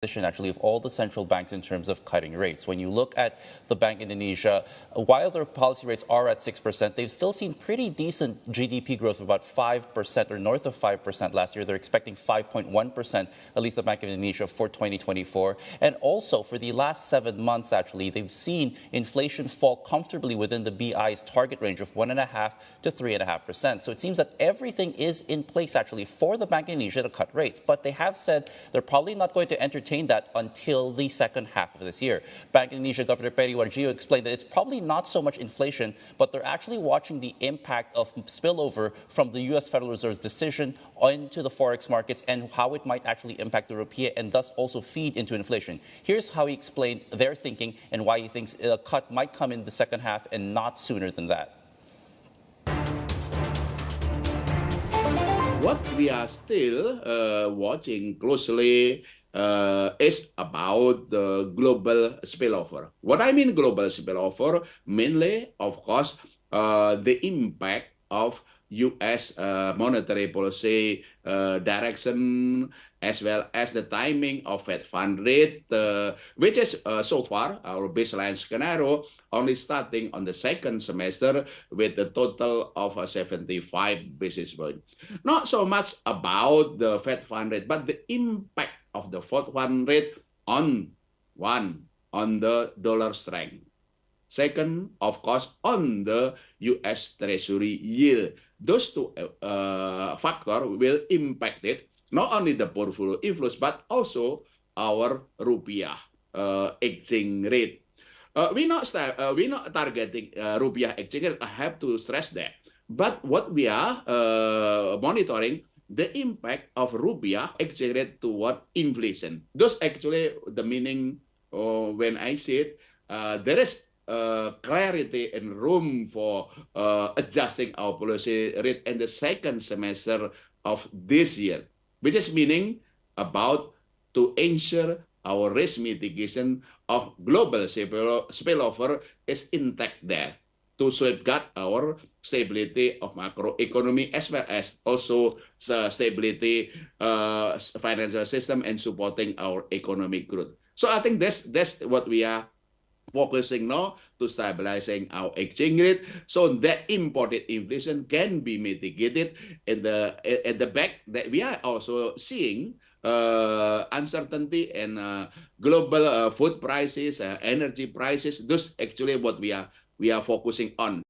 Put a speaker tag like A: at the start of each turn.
A: actually of all the central banks in terms of cutting rates. When you look at the Bank Indonesia, while their policy rates are at 6%, they've still seen pretty decent GDP growth of about 5% or north of 5% last year. They're expecting 5.1%, at least the Bank of Indonesia, for 2024. And also for the last 7 months, actually, they've seen inflation fall comfortably within the BI's target range of 1.5% to 3.5%. So it seems that everything is in place, actually, for the Bank of Indonesia to cut rates. But they have said they're probably not going to entertain that until the second half of this year. Bank of Indonesia Governor Warjiyo explained that it's probably not so much inflation, but they're actually watching the impact of spillover from the U.S. Federal Reserve's decision into the forex markets and how it might actually impact the rupiah and thus also feed into inflation. Here's how he explained their thinking and why he thinks a cut might come in the second half and not sooner than that.
B: What we are still watching closely is about the global spillover. What I mean global spillover, mainly, of course, the impact of U.S. monetary policy direction, as well as the timing of Fed fund rate, which is so far our baseline scenario only starting on the second semester with a total of 75 basis points. Not so much about the Fed fund rate, but the impact of the Fed fund rate on the dollar strength. Second, of course, on the U.S. Treasury yield. Those two factors will impact it, not only the portfolio inflows, but also our rupiah exchange rate. We're not targeting rupiah exchange rate. I have to stress that. But what we are monitoring, the impact of rupiah exchange rate toward inflation. Those actually the meaning when I say it, there is clarity and room for adjusting our policy rate in the second semester of this year, which is meaning about to ensure our risk mitigation of global spillover is intact there to safeguard our stability of macroeconomy as well as also stability financial system and supporting our economic growth. So I think that's what we are focusing now to stabilizing our exchange rate so that imported inflation can be mitigated at the back that we are also seeing uncertainty and global food prices, energy prices. Those actually what we are focusing on